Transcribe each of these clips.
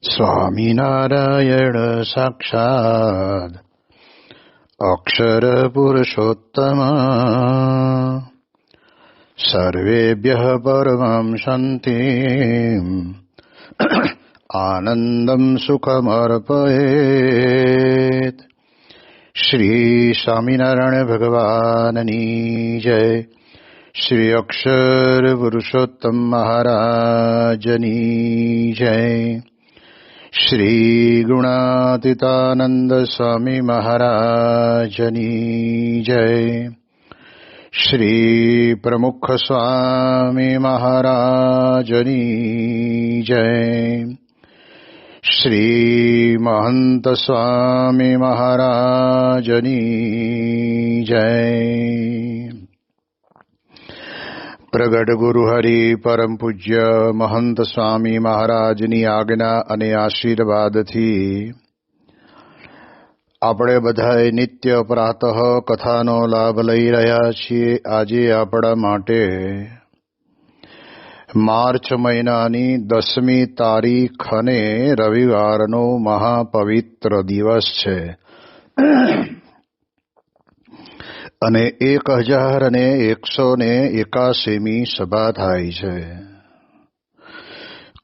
સ્વામિનારાયણ સાક્ષાત્ અક્ષર પુરુષોત્તમ સર્વેભ્યઃ પરમં શાંતિં આનંદં સુખમર્પયેત. શ્રી સ્વામિનારાયણ ભગવાનની જય. શ્રી અક્ષર પુરુષોત્તમ મહારાજની જય. શ્રી ગુણાતીતાનંદ સ્વામી મહારાજની જય. શ્રી પ્રમુખ સ્વામી મહારાજની જય. શ્રી મહંત સ્વામી મહારાજની જય. પ્રગટ ગુરુ હરિ પરમ પૂજ્ય મહંત સ્વામી મહારાજની આજ્ઞા અને આશીર્વાદથી આપણે બધાએ નિત્ય પ્રાતઃ કથાનો લાભ લઈ રહ્યા છીએ. આજે આપણા માટે માર્ચ મહિનાની 10મી તારીખ અને રવિવારનો મહાપવિત્ર દિવસ છે અને 1181મી સભા થાય છે.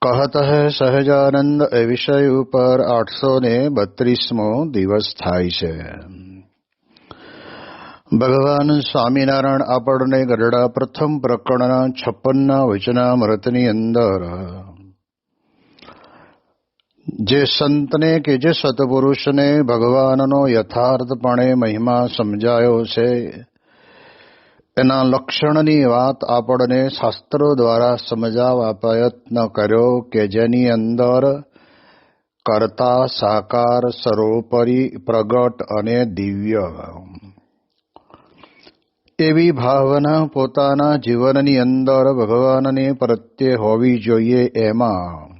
કહત હૈ સહજાનંદ એ વિષય ઉપર 832મો દિવસ થાય છે. ભગવાન સ્વામિનારાયણ આપણને ગરડા પ્રથમ પ્રકરણના 56ના વચનામૃતની અંદર જે સંતને કે જે સત્પુરુષને ભગવાનનો યથાર્થપણે મહિમા સમજાયો છે એના લક્ષણની વાત આપણને શાસ્ત્રો દ્વારા સમજાવવા પ્રયત્ન કર્યો કે જેની અંદર કર્તા સાકાર સર્વોપરી પ્રગટ અને દિવ્ય એવી ભાવના પોતાના જીવનની અંદર ભગવાનને પ્રત્યે હોવી જોઈએ. એમાં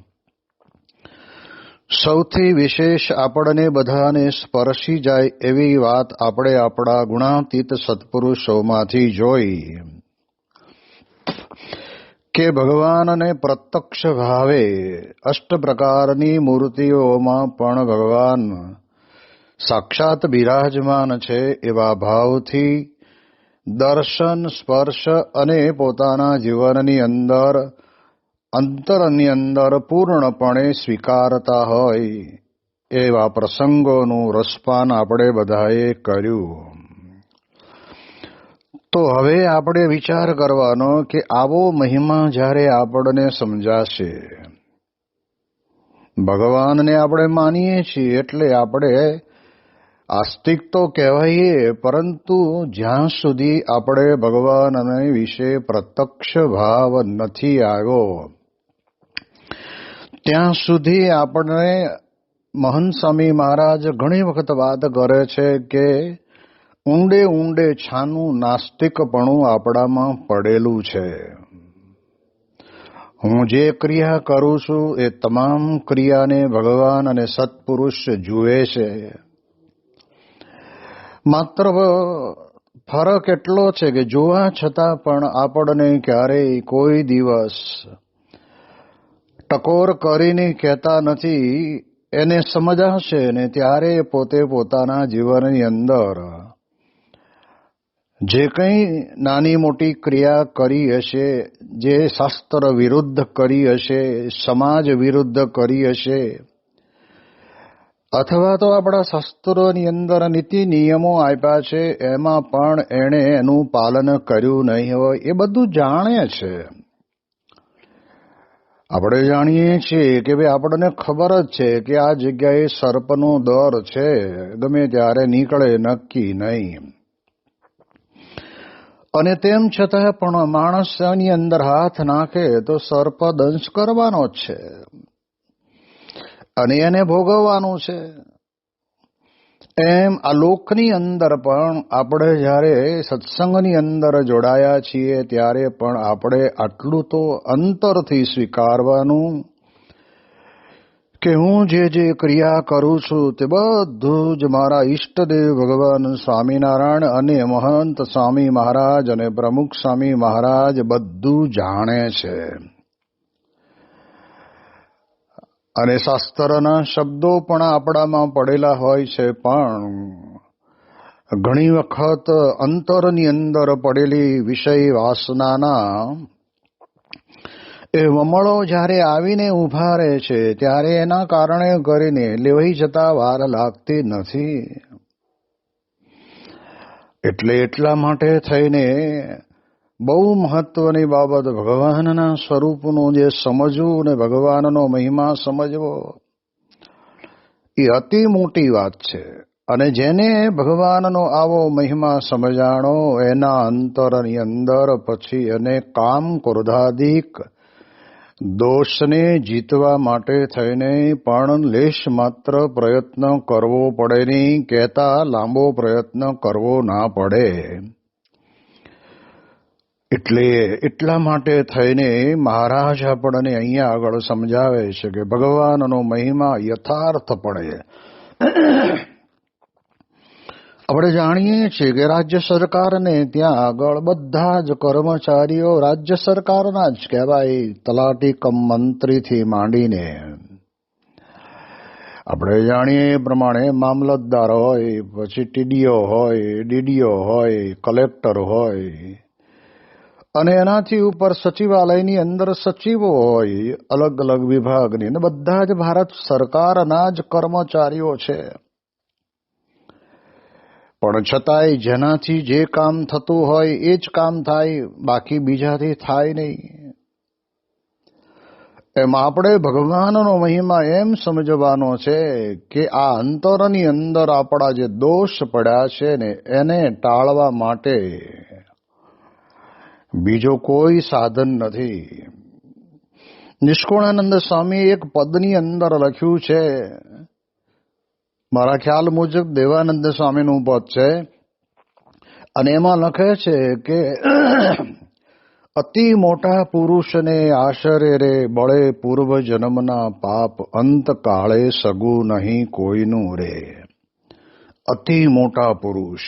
સૌથી વિશેષ આપણને બધાને સ્પર્શી જાય એવી વાત આપણે આપણા ગુણાતીત સત્પુરુષોમાંથી જોઈ કે ભગવાનને પ્રત્યક્ષ ભાવે અષ્ટ પ્રકારની મૂર્તિઓમાં પણ ભગવાન સાક્ષાત બિરાજમાન છે. એવા ભાવથી દર્શન સ્પર્શ અને પોતાના જીવનની અંદર અંતરની અંદર પૂર્ણપણે સ્વીકારતા હોય એવા પ્રસંગોનું રસપાન આપણે બધાએ કર્યું. તો હવે આપણે વિચાર કરવાનો કે આવો મહિમા જ્યારે આપણને સમજાશે, ભગવાનને આપણે માનીએ છીએ એટલે આપણે આસ્તિક તો કહેવાઈએ, પરંતુ જ્યાં સુધી આપણે ભગવાનને વિશે પ્રત્યક્ષ ભાવ નથી આવ્યો ત્યાં સુધી આપણે મહંત સ્વામી મહારાજ ઘણી વખત વાત કરે છે કે ઊંડે ઊંડે છાનું નાસ્તિકપણું આપણામાં પડેલું છે. હું જે ક્રિયા કરું છું એ તમામ ક્રિયાને ભગવાન અને સત્પુરુષ જુએ છે. માત્ર ફરક એટલો છે કે જોવા છતાં પણ આપણને ક્યારેય કોઈ દિવસ ટકોર કરીને કહેતા નથી. એને સમજાશે ને ત્યારે પોતે પોતાના જીવનની અંદર જે કંઈ નાની મોટી ક્રિયા કરી હશે, જે શાસ્ત્ર વિરુદ્ધ કરી હશે, સમાજ વિરુદ્ધ કરી હશે, અથવા તો આપણા શાસ્ત્રોની અંદર નીતિ નિયમો આપ્યા છે એમાં પણ એણે એનું પાલન કર્યું નહીં હોય, એ બધું જાણે છે. આપણે જાણીએ છીએ કે ભાઈ આપણને ખબર જ છે કે આ જગ્યાએ સર્પનો દર છે, ગમે ત્યારે નીકળે નક્કી નહીં. અને તેમ છતાં પણ માણસની અંદર હાથ નાખે તો સર્પ દંશ કરવાનો જ છે અને એને ભોગવવાનું છે. એમ આ લોકની અંદર પણ આપણે જ્યારે સત્સંગની અંદર જોડાયા છીએ ત્યારે પણ આપણે આટલું તો અંતરથી સ્વીકારવાનું કે હું જે ક્રિયા કરું છું તે બધું જ મારા ઈષ્ટદેવ ભગવાન સ્વામિનારાયણ અને મહંત સ્વામી મહારાજ અને પ્રમુખ સ્વામી મહારાજ બધું જાણે છે. અને શાસ્ત્રના શબ્દો પણ આપણામાં પડેલા હોય છે, પણ ઘણી વખત અંતરની અંદર પડેલી વિષય વાસનાના એ વમળો જ્યારે આવીને ઉભા રહે છે ત્યારે એના કારણે કરીને લેવાઈ જતા વાર લાગતી નથી. એટલે એટલા માટે થઈને બહુ મહત્વની બાબત ભગવાનના સ્વરૂપનું જે સમજવું ને ભગવાનનો મહિમા સમજવો એ અતિ મોટી વાત છે. અને જેને ભગવાનનો આવો મહિમા સમજાણો એના અંતરની અંદર પછી એને કામ ક્રોધાદિક દોષને જીતવા માટે થઈને પણ લેશ માત્ર પ્રયત્ન કરવો પડે નહીં, કહેતા લાંબો પ્રયત્ન કરવો ના પડે. એટલે એટલા માટે થઈને મહારાજ આપણને અહીંયા આગળ સમજાવે છે કે ભગવાનનો મહિમા યથાર્થ પડે. આપણે જાણીએ છીએ કે રાજ્ય સરકારને ત્યાં આગળ બધા જ કર્મચારીઓ રાજ્ય સરકારના જ કહેવાય, તલાટી કમ મંત્રીથી માંડીને. આપણે જાણીએ એ પ્રમાણે મામલતદાર હોય, પછી ટીડીઓ હોય, ડીડીઓ હોય, કલેક્ટર હોય, અને એનાથી ઉપર સચિવાલયની અંદર સચિવો હોય અલગ અલગ વિભાગની, અને બધા જ ભારત સરકારના જ કર્મચારીઓ છે. પણ છતાંય જેનાથી જે કામ થતું હોય એ જ કામ થાય, બાકી બીજાથી થાય નહીં. એમ આપણે ભગવાનનો મહિમા એમ સમજવાનો છે કે આ અંતરની અંદર આપણા જે દોષ પડ્યા છે ને એને ટાળવા માટે બીજો કોઈ સાધન નથી. નિષ્કુળાનંદ સ્વામી એક પદની અંદર લખ્યું છે, મારા ખ્યાલ મુજબ દેવાનંદ સ્વામીનું પદ છે, અને એમાં લખે છે કે અતિ મોટા પુરુષને આશરે રે બળે પૂર્વ જન્મના પાપ, અંત કાળે સગું નહીં કોઈનું રે. અતિ મોટા પુરુષ,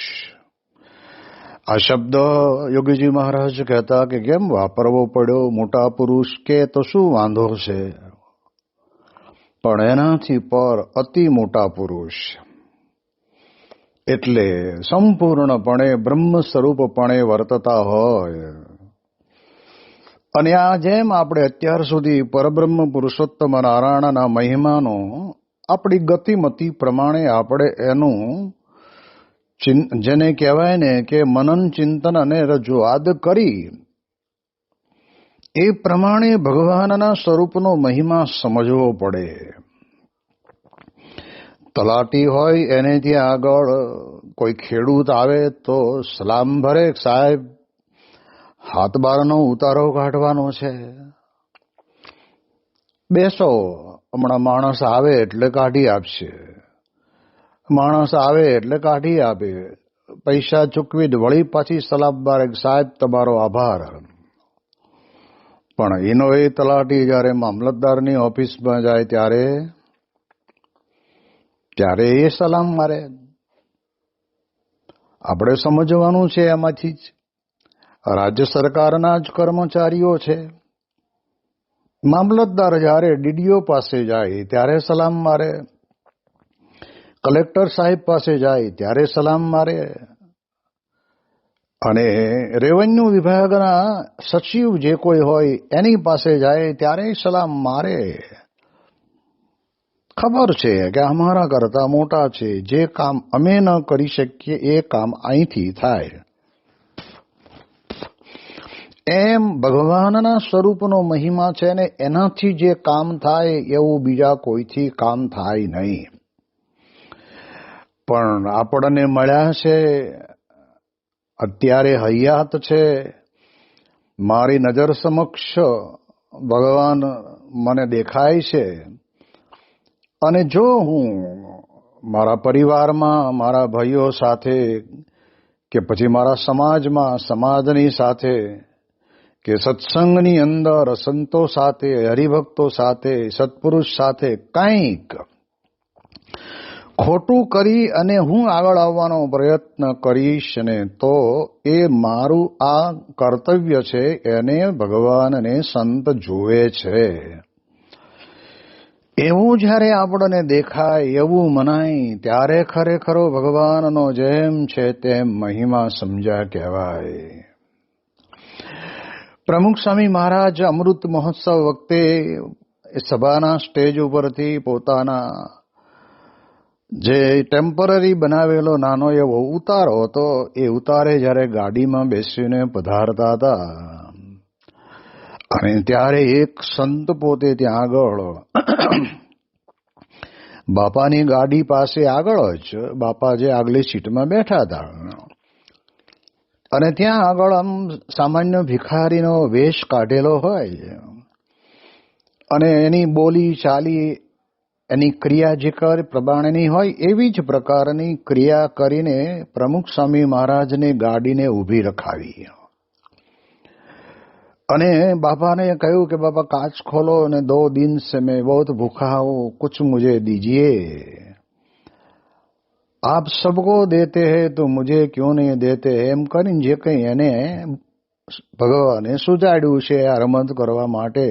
આ શબ્દ યોગીજી મહારાજ કહેતા કે કેમ વાપરવો પડ્યો, મોટા પુરુષ કે તો શું વાંધો છે, પણ એનાથી પર અતિ મોટા પુરુષ એટલે સંપૂર્ણપણે બ્રહ્મ સ્વરૂપપણે વર્તતા હોય. અને આ જેમ આપણે અત્યાર સુધી પરબ્રહ્મ પુરુષોત્તમ નારાયણના મહિમાનો આપણી ગતિમતી પ્રમાણે આપણે એનું જેને કહેવાય ને કે મનન ચિંતન અને રજૂઆત કરી, એ પ્રમાણે ભગવાનના સ્વરૂપનો મહિમા સમજવો પડે. તલાટી હોય એને ત્યાં આગળ કોઈ ખેડૂત આવે તો સલામ ભરે, સાહેબ હાથ બારનો ઉતારો કાઢવાનો છે, બેસો, હમણાં માણસ આવે એટલે કાઢી આપશે, માણસ આવે એટલે કાઢી આપે, પૈસા ચૂકવી જ વળી પાછી સલામ બારે, સાહેબ તમારો આભાર. પણ એનો એ તલાટી જયારે મામલતદારની ઓફિસમાં જાય ત્યારે એ સલામ મારે. આપણે સમજવાનું છે એમાંથી જ. રાજ્ય સરકારના જ કર્મચારીઓ છે. મામલતદાર જયારે ડીડીઓ પાસે જાય ત્યારે સલામ મારે, કલેક્ટર સાહેબ પાસે જાય ત્યારે સલામ મારે, અને રેવન્યુ વિભાગના સચિવ જે કોઈ હોય એની પાસે જાય ત્યારે સલામ મારે. ખબર છે કે અમારા કરતા મોટા છે, જે કામ અમે ન કરી શકીએ એ કામ અહીંથી થાય. એમ ભગવાનના સ્વરૂપનો મહિમા છે ને એનાથી જે કામ થાય એવું બીજા કોઈથી કામ થાય નહીં. પણ આપણને મળ્યા છે, અત્યારે હયાત છે, મારી નજર સમક્ષ ભગવાન મને દેખાય છે, અને જો હું મારા પરિવારમાં મારા ભાઈઓ સાથે કે પછી મારા સમાજમાં સમાજની સાથે કે સત્સંગની અંદર સંતો સાથે, હરિભક્તો સાથે, સત્પુરુષ સાથે કંઈક ખોટું કરી અને હું આગળ આવવાનો પ્રયત્ન કરીશ ને તો એ મારું આ કર્તવ્ય છે, એને ભગવાનને સંત જોવે છે. એવું જ્યારે આપણને દેખાય, એવું મનાય, ત્યારે ખરેખરો ભગવાનનો જેમ છે તેમ મહિમા સમજ્યા કહેવાય. પ્રમુખ સ્વામી મહારાજ અમૃત મહોત્સવ વખતે સભાના સ્ટેજ ઉપરથી પોતાના જે ટેમ્પરરી બનાવેલો નાનો એવો ઉતારો હતો, એ ઉતારે જ્યારે ગાડીમાં બેસીને પધારતા હતા, અને ત્યારે એક સંત પોતે ત્યાં આગળ બાપાની ગાડી પાસે આગળ જ બાપા જે આગલી સીટમાં બેઠા હતા, અને ત્યાં આગળ આમ સામાન્ય ભિખારીનો વેશ કાઢેલો હોય, અને એની બોલી ચાલી, એની ક્રિયા જે પ્રમાણેની હોય એવી જ પ્રકારની ક્રિયા કરીને પ્રમુખ સ્વામી મહારાજને ગાડીને ઊભી રખાવી, અને બાપાને કહ્યું કે બાપા કાચ ખોલો અને 2 दिन से मैं बहुत भूखा हूं, कुछ मुझे दीजिए, आप सबको देते हैं तो मुझे क्यों नहीं देते, એમ કરીને જે કંઈ એને ભગવાને સુજાડ્યું છે આ રમત કરવા માટે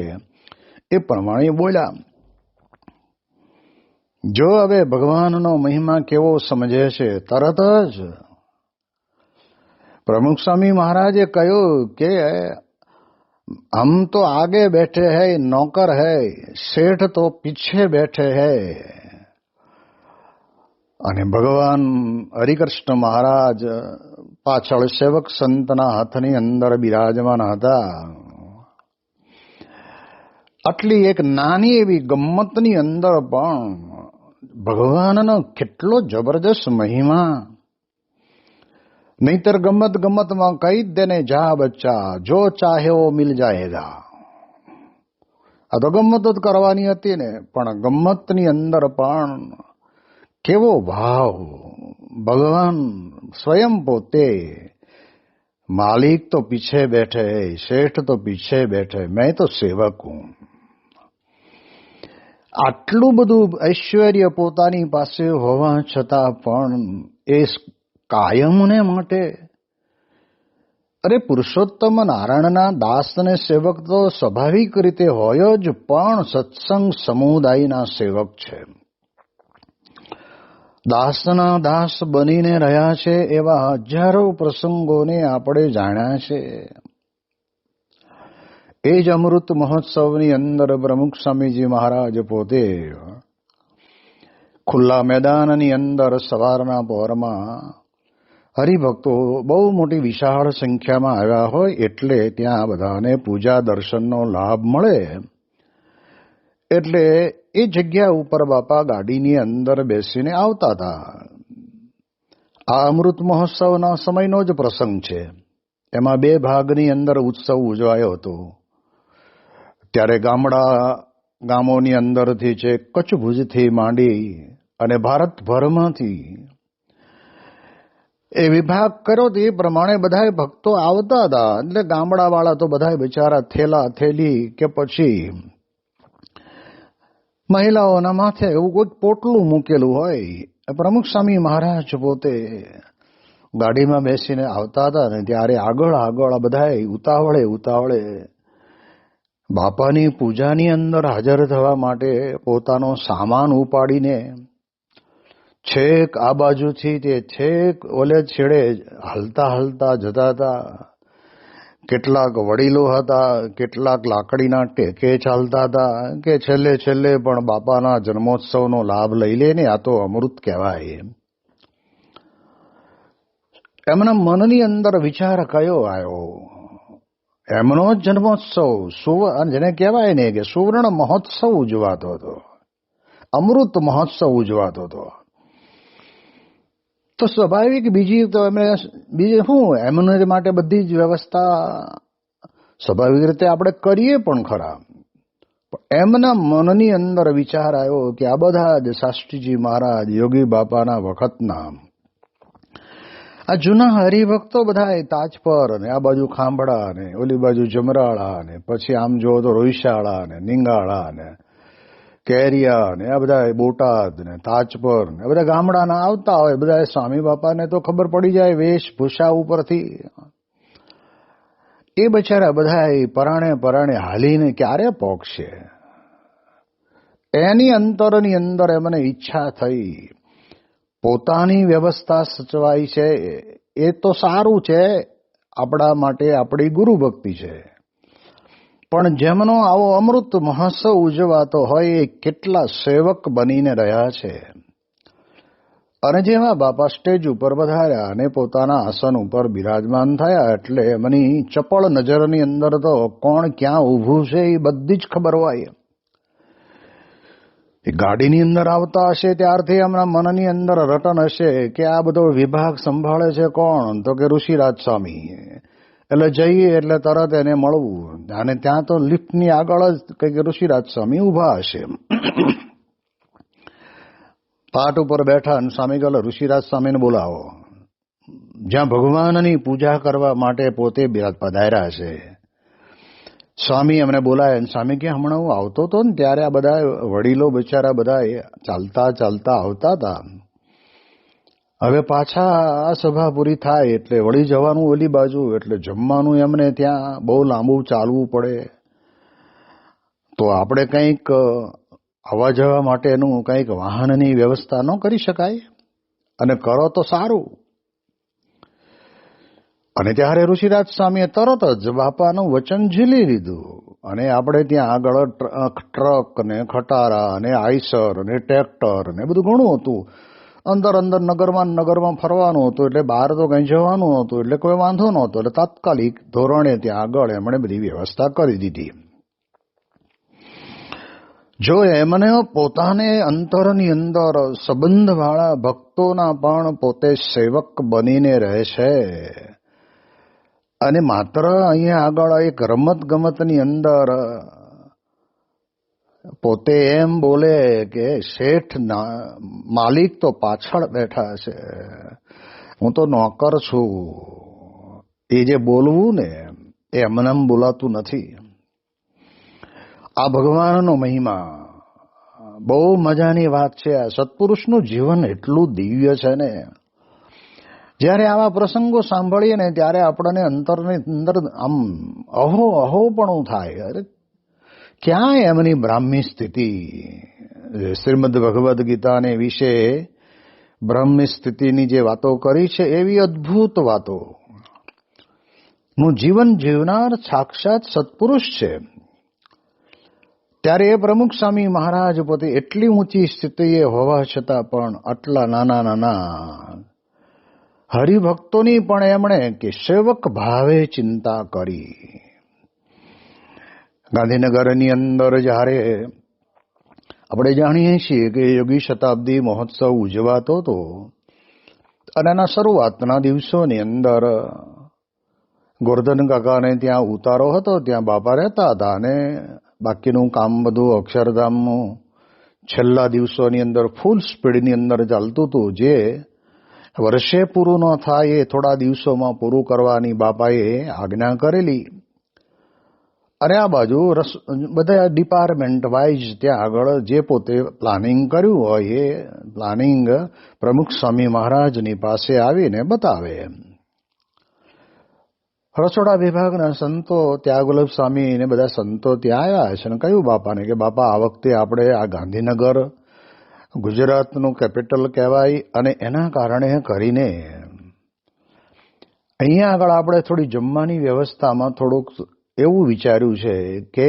એ પ્રમાણે બોલ્યા. જો હવે ભગવાનનો મહિમા કેવો સમજે છે, તરત જ પ્રમુખ સ્વામી મહારાજે કહ્યું કે हम तो आगे बैठे हैं, नौकर है, सेठ तो पीछे बैठे हैं. અને ભગવાન હરિકૃષ્ણ મહારાજ પાછળ સેવક સંતના હાથની અંદર બિરાજમાન હતા. આટલી એક નાની એવી ગમ્મતની અંદર પણ ભગવાનનો કેટલો જબરજસ્ત મહિમા. નહીતર ગમત ગમતમાં કહી દેને જા બચ્ચા, જો ચાહે વો મિલ જાયેગા. આ તો ગમત જ કરવાની હતી ને, પણ ગમતની અંદર પણ કેવો ભાવ. ભગવાન સ્વયં પોતે માલિક તો પીછે બેઠે, શેઠ તો પીછે બેઠે, મેં તો સેવક હું. આટલું બધું ઐશ્વર્ય પોતાની પાસે હોવા છતાં પણ એ કાયમને માટે, અરે પુરુષોત્તમ નારાયણના દાસ અને સેવક તો સ્વાભાવિક રીતે હોય જ, પણ સત્સંગ સમુદાયના સેવક છે. દાસના દાસ બનીને રહ્યા છે એવા હજારો પ્રસંગોને આપણે જાણ્યા છે. એ જ અમૃત મહોત્સવની અંદર પ્રમુખ સ્વામીજી મહારાજ પોતે ખુલ્લા મેદાનની અંદર સવારના પહોરમાં હરિભક્તો બહુ મોટી વિશાળ સંખ્યામાં આવ્યા હોય એટલે ત્યાં બધાને પૂજા દર્શનનો લાભ મળે, એટલે એ જગ્યા ઉપર બાપા ગાડીની અંદર બેસીને આવતા હતા. આ અમૃત મહોત્સવના સમયનો જ પ્રસંગ છે. એમાં 2 ભાગની અંદર ઉત્સવ ઉજવાયો હતો. ત્યારે ગામોની અંદરથી છે, કચ્છ ભુજથી માંડી અને ભારતભરમાંથી એ વિભાગ કર્યો તો એ પ્રમાણે બધા ભક્તો આવતા હતા. એટલે ગામડાવાળા તો બધા બિચારા થેલા થેલી કે પછી મહિલાઓના માથે એવું કોઈ પોટલું મૂકેલું હોય. પ્રમુખ સ્વામી મહારાજ પોતે ગાડીમાં બેસીને આવતા હતા ને ત્યારે આગળ આગળ બધા ઉતાવળે બાપાની પૂજાની અંદર હાજર થવા માટે પોતાનો સામાન ઉપાડીને છેક આ બાજુથી તે છેક ઓલે છેડે હલતા જતા હતા. કેટલાક વડીલો હતા, કેટલાક લાકડીના ટેકે ચાલતા હતા કે છેલ્લે પણ બાપાના જન્મોત્સવનો લાભ લઈ લે ને, આ તો અમૃત કહેવાય. એમના મનની અંદર વિચાર કયો આવ્યો? એમનો જ જન્મોત્સવ જેને કહેવાય ને કે સુવર્ણ મહોત્સવ ઉજવાતો હતો, અમૃત મહોત્સવ ઉજવાતો હતો. તો સ્વાભાવિક બીજી શું એમને માટે બધી જ વ્યવસ્થા સ્વાભાવિક રીતે આપણે કરીએ પણ ખરા. એમના મનની અંદર વિચાર આવ્યો કે આ બધા જ શાસ્ત્રીજી મહારાજ યોગી બાપાના વખતના આ જૂના હરિભક્તો બધા તાજ પર ને આ બાજુ ખાંભળા ને ઓલી બાજુ જમરાળા ને પછી આમ જો તો રોઈશાળા ને નિંગાળા ને કેરિયા ને આ બધા બોટાદ ને તાજપર ને બધા ગામડાના આવતા હોય. બધા સ્વામી બાપાને તો ખબર પડી જાય વેશભૂષા ઉપરથી. એ બચારા બધા પરાણે હાલીને ક્યારે પહોંચશે? એની અંતરની અંદર એમને ઈચ્છા થઈ પોતાની વ્યવસ્થા સચવાઈ છે એ તો સારું છે, આપણા માટે આપણી ગુરુ ભક્તિ છે, પણ જેમનો આવો અમૃત મહોત્સવ ઉજવાતો હોય એ કેટલા સેવક બનીને રહ્યા છે. અને જેવા બાપા સ્ટેજ ઉપર વધાર્યા અને પોતાના આસન ઉપર બિરાજમાન થયા એટલે એમની ચપળ નજરની અંદર તો કોણ ક્યાં ઊભું છે એ બધી જ ખબર હોય. એ ગાડીની અંદર આવતા હશે ત્યારથી એમના મનની અંદર રટન હશે કે આ બધો વિભાગ સંભાળે છે કોણ, તો કે ઋષિરાજ સ્વામી. એટલે જઈએ એટલે તરત એને મળવું, અને ત્યાં તો લિફ્ટની આગળ જ કંઈક ઋષિરાજ સ્વામી ઊભા હશે. પાટ ઉપર બેઠા અને સ્વામી કહે ઋષિરાજ સ્વામીને બોલાવો. જ્યાં ભગવાનની પૂજા કરવા માટે પોતે પધાર્યા છે. સ્વામી એમને બોલાય અને સ્વામી કે હમણાં હું આવતો હતો ને ત્યારે આ બધા વડીલો બિચારા બધા ચાલતા ચાલતા આવતા હતા, હવે પાછા આ સભા પૂરી થાય એટલે વળી જવાનું ઓલી બાજુ, એટલે જમવાનું એમને ત્યાં બહુ લાંબુ ચાલવું પડે, તો આપણે કંઈક આવવા જવા માટેનું કંઈક વાહનની વ્યવસ્થા ન કરી શકાય? અને કરો તો સારું. અને ત્યારે ઋષિરાજ સ્વામીએ તરત જ બાપાનું વચન ઝીલી લીધું અને આપણે ત્યાં આગળ ટ્રક ને ખટારા ને આઈસર ને ટ્રેક્ટર ને બધું ઘણું હતું. અંદર નગરમાં ફરવાનું હતું, એટલે બહાર તો કંઈ જવાનું હતું, એટલે કોઈ વાંધો નહોતો. એટલે તાત્કાલિક ધોરણે ત્યાં આગળ એમણે બધી વ્યવસ્થા કરી દીધી. જો એમને પોતાને અંતરની અંદર સંબંધવાળા ભક્તોના પણ પોતે સેવક બનીને રહે છે, અને માત્ર અહીંયા આગળ એક રમત ગમતની અંદર પોતે એમ બોલે કે શેઠ માલિક તો પાછળ બેઠા છે, હું તો નોકર છું, એ જે બોલવું ને એ એમને બોલાતું નથી. આ ભગવાનનો મહિમા બહુ મજાની વાત છે. આ સત્પુરુષનું જીવન એટલું દિવ્ય છે ને, જ્યારે આવા પ્રસંગો સાંભળીએ ને ત્યારે આપણને અંતરની અંદર આમ અહોપણું થાય. અરે ક્યાં એમની બ્રાહ્મી સ્થિતિ, શ્રીમદ ભગવદ્ ગીતાને વિશે બ્રાહ્મી સ્થિતિની જે વાતો કરી છે એવી અદ્ભુત વાતો નું જીવન જીવનાર સાક્ષાત સત્પુરુષ છે. ત્યારે એ પ્રમુખ સ્વામી મહારાજ પોતે એટલી ઊંચી સ્થિતિએ હોવા છતાં પણ આટલા નાના હરિભક્તોની પણ એમણે કે સેવક ભાવે ચિંતા કરી. ગાંધીનગરની અંદર જ્યારે આપણે જાણીએ છીએ કે યોગી શતાબ્દી મહોત્સવ ઉજવાતો હતો, અને એના શરૂઆતના દિવસોની અંદર ગોરધન કાકાને ત્યાં ઉતારો હતો, ત્યાં બાપા રહેતા હતા, અને બાકીનું કામ બધું અક્ષરધામનું છેલ્લા દિવસોની અંદર ફૂલ સ્પીડની અંદર ચાલતું હતું. જે વર્ષે પૂરું ન થાય એ થોડા દિવસોમાં પૂરું કરવાની બાપાએ આજ્ઞા કરેલી. અને આ બાજુ બધા ડિપાર્ટમેન્ટ વાઇઝ ત્યાં આગળ જે પોતે પ્લાનિંગ કર્યું હોય એ પ્લાનિંગ પ્રમુખ સ્વામી મહારાજની પાસે આવીને બતાવે. રસોડા વિભાગના સંતો ત્યાગવલ્લભ સ્વામી ને બધા સંતો ત્યાં આવ્યા છે, અને કહ્યું બાપાને કે બાપા આ વખતે આપણે આ ગાંધીનગર ગુજરાતનું કેપિટલ કહેવાય, અને એના કારણે કરીને અહીંયા આગળ આપણે થોડી જમવાની વ્યવસ્થામાં થોડુંક એવું વિચાર્યું છે કે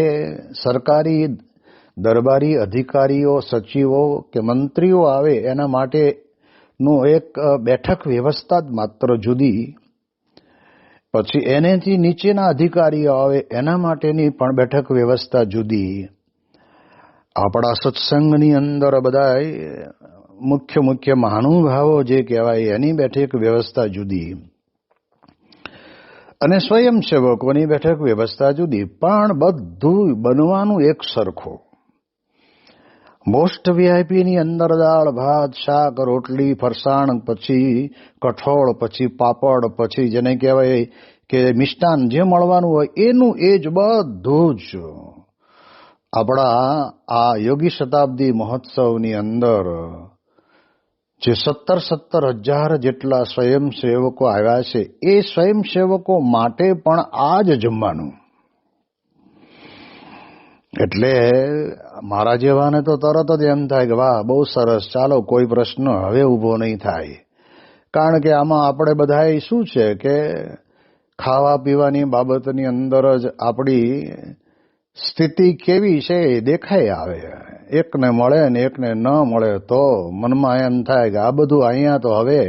સરકારી દરબારી અધિકારીઓ, સચિવો કે મંત્રીઓ આવે એના માટેનું એક બેઠક વ્યવસ્થા જ માત્ર જુદી, પછી એનેથી નીચેના અધિકારીઓ આવે એના માટેની પણ બેઠક વ્યવસ્થા જુદી, આપણા સત્સંગની અંદર બધા મુખ્ય મહાનુભાવો જે કહેવાય એની બેઠક વ્યવસ્થા જુદી, અને સ્વયંસેવકોની બેઠક વ્યવસ્થા જુદી, પણ બધું બનવાનું એક સરખું. મોસ્ટ વીઆઈપીની અંદર દાળ ભાત શાક રોટલી ફરસાણ, પછી કઠોળ, પછી પાપડ, પછી જેને કહેવાય કે મિષ્ટાન જે મળવાનું હોય એનું એ જ બધું જ આપણા આ યોગી શતાબ્દી મહોત્સવની અંદર જે 17,000 જેટલા સ્વયંસેવકો આવ્યા છે એ સ્વયંસેવકો માટે પણ આ જ જમવાનું. એટલે મારા જેવાને તો તરત જ એમ થાય કે વાહ બહુ સરસ, ચાલો કોઈ પ્રશ્ન હવે ઊભો નહીં થાય. કારણ કે આમાં આપણે બધાએ શું છે કે ખાવા પીવાની બાબતની અંદર જ આપણી સ્થિતિ કેવી છે એ દેખાઈ આવે. એકને મળે ને એકને ન મળે તો મનમાં એમ થાય કે આ બધું અહીંયા તો હવે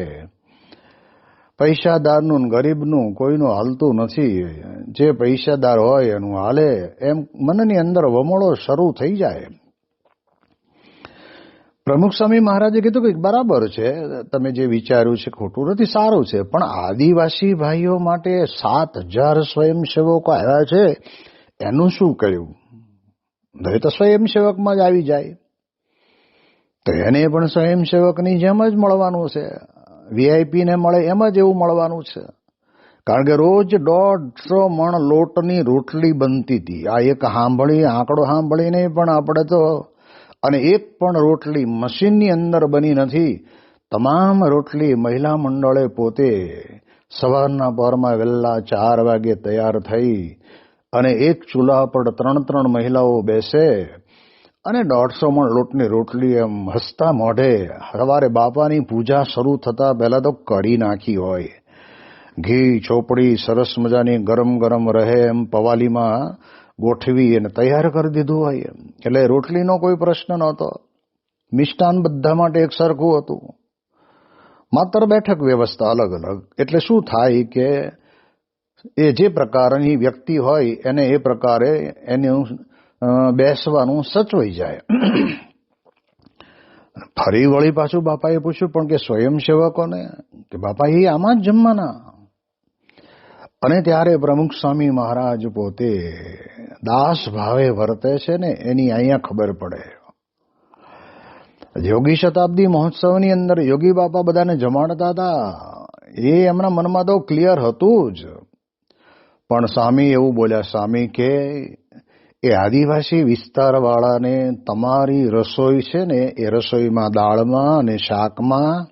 પૈસાદારનું ને ગરીબનું કોઈનું હાલતું નથી. જે પૈસાદાર હોય એનું હાલે, એમ મનની અંદર વમળો શરૂ થઈ જાય. પ્રમુખ સ્વામી મહારાજે કીધું કે બરાબર છે, તમે જે વિચાર્યું છે ખોટું નથી, સારું છે, પણ આદિવાસી ભાઈઓ માટે 7,000 સ્વયંસેવકો આવ્યા છે, એનું શું કર્યું? એ તો સ્વયંસેવકમાં જ આવી જાય, તો એને પણ સ્વયંસેવકની જેમ જ મળવાનું છે. વીઆઈપી ને મળે એમ જ એવું મળવાનું છે. કારણ કે રોજ 150 મણ લોટની રોટલી બનતી હતી. આ એક આંકડો સાંભળીને પણ આપણે તો, અને એક પણ રોટલી મશીનની અંદર બની નથી. તમામ રોટલી મહિલા મંડળે પોતે સવારના પહોરમાં વહેલા 4 વાગે તૈયાર થઈ અને એક ચૂલા પર 3 મહિલાઓ બેસે અને 150 મણ લોટની રોટલી એમ હસતા મોઢે સવારે બાપાની પૂજા શરૂ થતા પહેલા તો કરી નાખી હોય. ઘી ચોપડી સરસ મજાની ગરમ ગરમ રહે એમ પવાલીમાં ગોઠવી અને તૈયાર કરી દીધું હોય. એટલે રોટલીનો કોઈ પ્રશ્ન નહોતો. મિષ્ટાન બધા માટે એક સરખું હતું, માત્ર બેઠક વ્યવસ્થા અલગ અલગ. એટલે શું થાય કે એ જે પ્રકારની વ્યક્તિ હોય એને એ પ્રકારે એનું બેસવાનું સચવાઈ જાય. ફરી વળી પાછું બાપાએ પૂછ્યું પણ કે સ્વયંસેવકોને, કે બાપા એ આમાં જ જમવાના? અને ત્યારે પ્રમુખ સ્વામી મહારાજ પોતે દાસ ભાવે વર્તે છે ને એની અહીંયા ખબર પડે. યોગી શતાબ્દી મહોત્સવની અંદર યોગી બાપા બધાને જમાડતા હતા, એ એમના મનમાં તો ક્લિયર હતું જ. પણ સ્વામી એવું બોલ્યા, સ્વામી કે એ આદિવાસી વિસ્તારવાળાને તમારી રસોઈ છે ને એ રસોઈમાં દાળમાં અને શાકમાં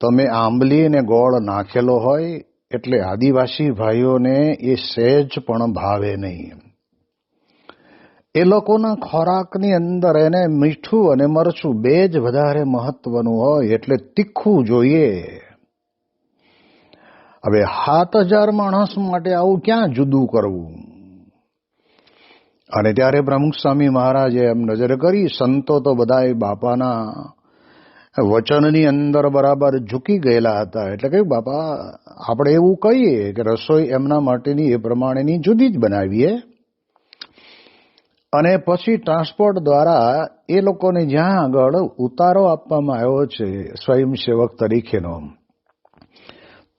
તમે આંબલી અને ગોળ નાખેલો હોય એટલે આદિવાસી ભાઈઓને એ સહેજ પણ ભાવે નહીં. એ લોકોના ખોરાકની અંદર એને મીઠું અને મરચું બે જ વધારે મહત્વનું હોય, એટલે તીખું જોઈએ. હવે 7,000 માણસ માટે આવું ક્યાં જુદું કરવું? અને ત્યારે પ્રમુખ સ્વામી મહારાજે એમ નજર કરી, સંતો તો બધાય બાપાના વચનની અંદર બરાબર ઝૂકી ગયેલા હતા. એટલે કે બાપા આપણે એવું કહીએ કે રસોઈ એમના માટેની એ પ્રમાણેની જુદી જ બનાવીએ અને પછી ટ્રાન્સપોર્ટ દ્વારા એ લોકોને જ્યાં આગળ ઉતારો આપવામાં આવ્યો છે સ્વયંસેવક તરીકેનો,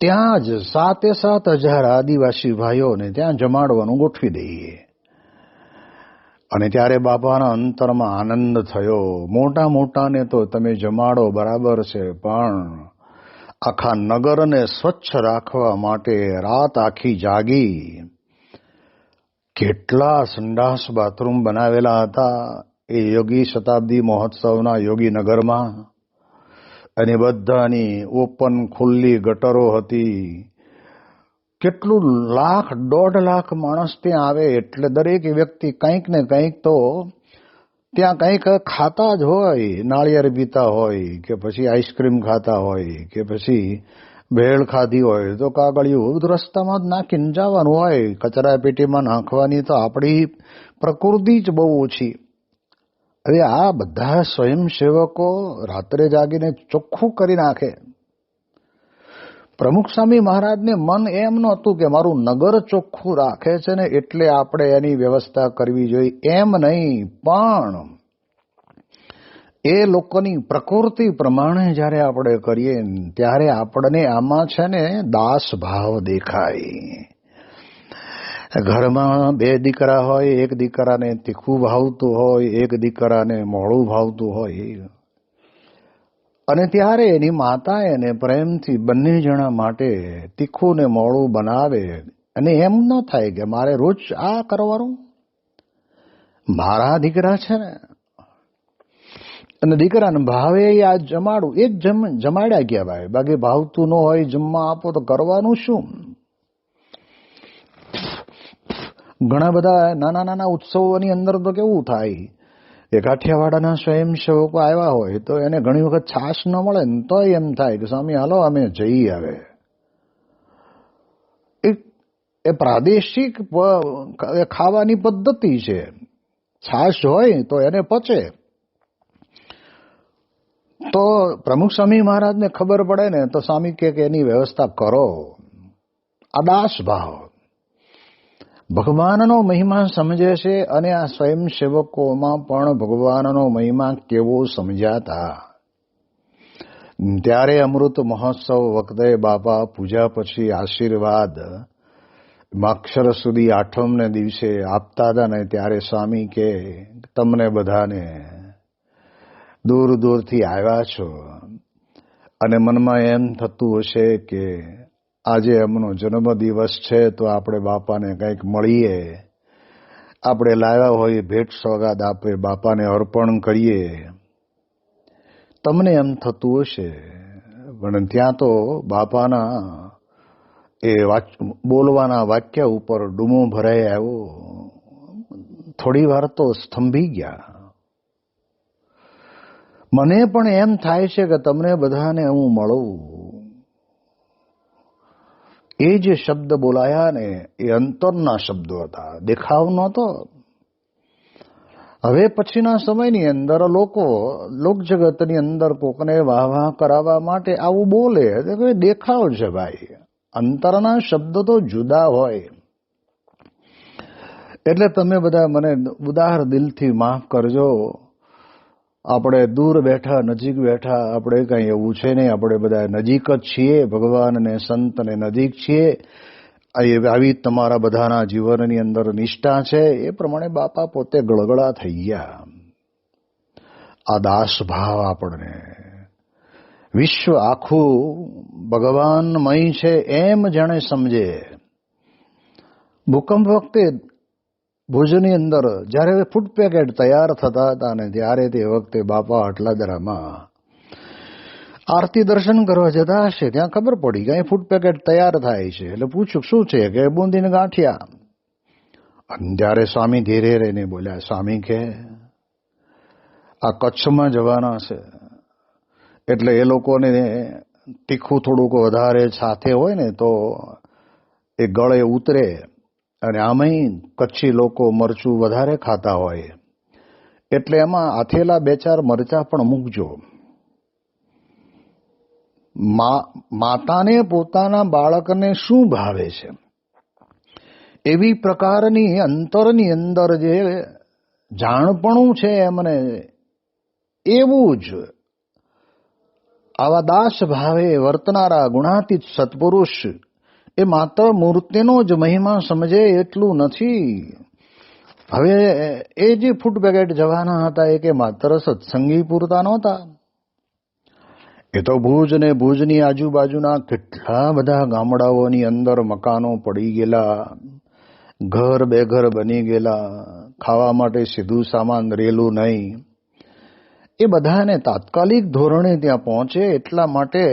ત્યાં જ 7,000 આદિવાસી ભાઈઓને ત્યાં જમાડવાનું ગોઠવી દઈએ. અને ત્યારે બાપાના અંતરમાં આનંદ થયો. મોટા મોટાને તો તમે જમાડો બરાબર છે, પણ આખા નગરને સ્વચ્છ રાખવા માટે રાત આખી જાગી કેટલા સંડાસ બાથરૂમ બનાવેલા હતા એ યોગી શતાબ્દી મહોત્સવના યોગીનગરમાં, અને બધાની ઓપન ખુલ્લી ગટરો હતી. કેટલું 1.5 લાખ માણસ ત્યાં આવે એટલે દરેક વ્યક્તિ કંઈક ને કંઈક તો ત્યાં કંઈક ખાતા જ હોય. નાળિયેર પીતા હોય કે પછી આઈસ્ક્રીમ ખાતા હોય કે પછી ભેળ ખાધી હોય તો કાગળિયું બધું રસ્તામાં જ નાખીને જવાનું હોય. કચરા પેટીમાં નાખવાની તો આપણી પ્રકૃતિ જ બહુ ઓછી. હવે આ બધા સ્વયંસેવકો રાત્રે જાગીને ચોખ્ખું કરી નાખે. પ્રમુખ સ્વામી મહારાજને મન એમ નહોતું કે મારું નગર ચોખ્ખું રાખે છે ને એટલે આપણે એની વ્યવસ્થા કરવી જોઈએ, એમ નહીં. પણ એ લોકોની પ્રકૃતિ પ્રમાણે જ્યારે આપણે કરીએ ત્યારે આપણને આમાં છે ને દાસ ભાવ દેખાય. ઘરમાં 2 દીકરા હોય, એક દીકરાને તીખું ભાવતું હોય, એક દીકરાને મોળું ભાવતું હોય, અને ત્યારે એની માતા એને પ્રેમથી બંને જણા માટે તીખું ને મોળું બનાવે. અને એમ ન થાય કે મારે રોજ આ કરવાનું, મારા દીકરા છે ને અને દીકરાને ભાવે આ જમાડું, એ જ જમાડ્યા ગયા ભાઈ. બાકી ભાવતું ન હોય જમવા આપો તો કરવાનું શું? ઘણા બધા નાના નાના ઉત્સવોની અંદર તો કેવું થાય કે કાઠિયાવાડના સ્વયંસેવકો આવ્યા હોય તો એને ઘણી વખત છાશ ન મળે ને તો એમ થાય કે સ્વામી હાલો અમે જઈ આવે. એ પ્રાદેશિક ખાવાની પદ્ધતિ છે. છાશ હોય તો એને પચે. તો પ્રમુખ સ્વામી મહારાજને ખબર પડે ને તો સ્વામી કે એની વ્યવસ્થા કરો. આ દાસ ભાવ ભગવાનનો મહિમા સમજે છે અને આ સ્વયંસેવકોમાં પણ ભગવાનનો મહિમા કેવો સમજાતા. ત્યારે અમૃત મહોત્સવ વખતે બાપા પૂજા પછી આશીર્વાદ માક્ષર સુધી આઠમને દિવસે આપતા હતા ને ત્યારે સ્વામી કે તમને બધાને દૂર દૂરથી આવ્યા છો અને મનમાં એમ થતું હશે કે આજે એમનો જન્મદિવસ છે તો આપણે બાપાને કંઈક મળીએ, આપણે લાવ્યા હોઈએ ભેટ સોગાદ આપણે બાપાને અર્પણ કરીએ. તમને એમ થતું હશે પણ ત્યાં તો બાપાના એ બોલવાના વાક્ય ઉપર ડૂમો ભરાઈ આવ્યો. થોડી વાર તો સ્તંભી ગયા. મને પણ એમ થાય છે કે તમને બધાને હું મળું. એ જે શબ્દ બોલાયા ને એ અંતરના શબ્દો હતા, દેખાવ નહોતો. હવે પછીના સમયની અંદર લોકો લોકજગતની અંદર કોકને વાહ વાહ કરાવવા માટે આવું બોલે, દેખાવ છે ભાઈ. અંતરના શબ્દ તો જુદા હોય. એટલે તમે બધા મને ઉદાર દિલથી માફ કરજો. આપણે દૂર બેઠા નજીક બેઠા આપણે કંઈ એવું છે નહીં. આપણે બધા નજીક જ છીએ, ભગવાન અને સંતને નજીક છીએ. આવી તમારા બધાના જીવનની અંદર નિષ્ઠા છે. એ પ્રમાણે બાપા પોતે ગળગળા થઈ ગયા. આ દાસ ભાવ આપણને વિશ્વ આખું ભગવાનમય છે એમ જાણે સમજે. ભૂકંપ વખતે ભુજની અંદર જ્યારે ફૂડ પેકેટ તૈયાર થતા હતા ને ત્યારે તે વખતે બાપા અટલાદરામાં આરતી દર્શન કરવા જતા હશે. ત્યાં ખબર પડી કે અહીં ફૂડ પેકેટ તૈયાર થાય છે. એટલે પૂછ્યું શું છે કે બુંદીના ગાંઠિયા. અને ત્યારે સ્વામી ધીરે રહીને બોલ્યા, સ્વામી કે આ કચ્છમાં જવાના છે એટલે એ લોકોને તીખું થોડુંક વધારે સાથે હોય ને તો એ ગળે ઉતરે. અને આમાંય કચ્છી લોકો મરચું વધારે ખાતા હોય એટલે એમાં આથેલા 2-4 મરચા પણ મૂકજો. માતાને પોતાના બાળકને શું ભાવે છે એવી પ્રકારની અંતરની અંદર જે જાણપણું છે એમને એવું જ આવા દાસ ભાવે વર્તનારા ગુણાતીત સત્પુરુષ એ માત્ર મૂર્તિનો જ મહિમા સમજે એટલું નથી. હવે એ જે ફૂડ પેકેટ જવાના હતા એ કે માત્ર સત્સંગી પૂરતા નહોતા. એ તો ભુજ ને ભુજની આજુબાજુના કેટલા બધા ગામડાઓની અંદર મકાનો પડી ગયેલા, ઘર બેઘર બની ગયેલા, ખાવા માટે સીધું સામાન રેલું નહીં. એ બધાને તાત્કાલિક ધોરણે ત્યાં પહોંચે એટલા માટે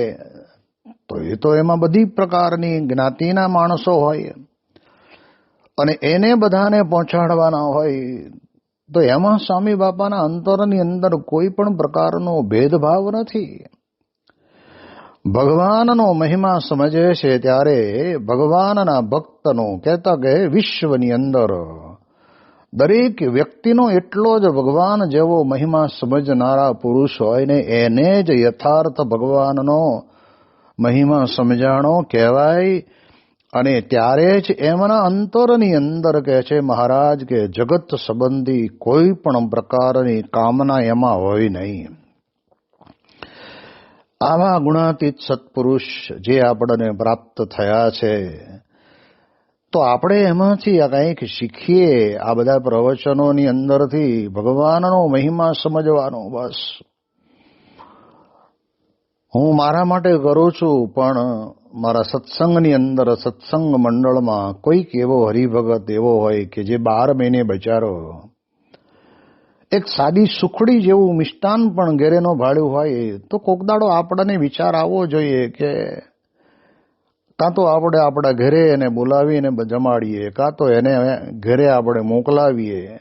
તો એ તો એમાં બધી પ્રકારની જ્ઞાતિના માણસો હોય અને એને બધાને પહોંચાડવાના હોય. તો એમાં સ્વામી બાપાના અંતરની અંદર કોઈ પણ પ્રકારનો ભેદભાવ નથી. ભગવાનનો મહિમા સમજે છે ત્યારે ભગવાનના ભક્તનો કહેતા કે વિશ્વની અંદર દરેક વ્યક્તિનો એટલો જ ભગવાન જેવો મહિમા સમજનારા પુરુષ હોય ને એને જ યથાર્થ ભગવાનનો મહિમા સમજાણો કહેવાય. અને ત્યારે જ એમના અંતરની અંદર કહે છે મહારાજ કે જગત સંબંધી કોઈ પણ પ્રકારની કામના એમાં હોય નહીં. આવા ગુણાતીત સત્પુરુષ જે આપણને પ્રાપ્ત થયા છે તો આપણે એમાંથી કંઈક શીખીએ. આ બધા પ્રવચનોની અંદરથી ભગવાનનો મહિમા સમજવાનો. બસ હું મારા માટે કરું છું પણ મારા સત્સંગની અંદર સત્સંગ મંડળમાં કોઈક એવો હરિભગત એવો હોય કે જે 12 મહિને બચારો એક સાદી સુખડી જેવું મિષ્ટાન પણ ઘેરેનો ભાળ્યું હોય તો કોક દાડો આપણને વિચાર આવવો જોઈએ કે કાં તો આપણે આપણા ઘરે એને બોલાવીને જમાડીએ, કાં તો એને ઘરે આપણે મોકલાવીએ,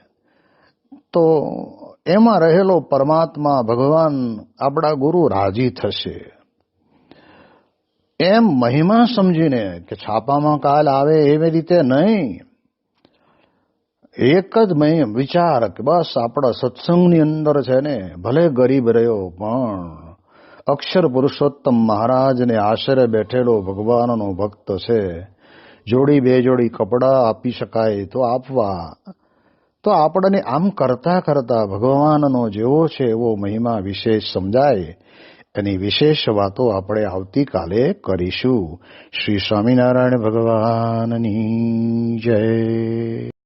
તો એમાં રહેલો પરમાત્મા ભગવાન આપણા ગુરુ રાજી થશે. એમ મહિમા સમજીને કે છાપામાં કાલ આવે એવી રીતે નહીં. એક જ વિચાર કે બસ આપણા સત્સંગની અંદર છે ને ભલે ગરીબ રહ્યો પણ અક્ષર પુરુષોત્તમ મહારાજને આશરે બેઠેલો ભગવાનનો ભક્ત છે. જોડી બે જોડી કપડાં આપી શકાય તો આપવા. તો આપણને આમ કરતા કરતા ભગવાનનો જેવો છે એવો મહિમા વિશેષ સમજાય. એની વિશેષ વાતો આપણે આવતીકાલે કરીશું. શ્રી સ્વામિનારાયણ ભગવાનની જય.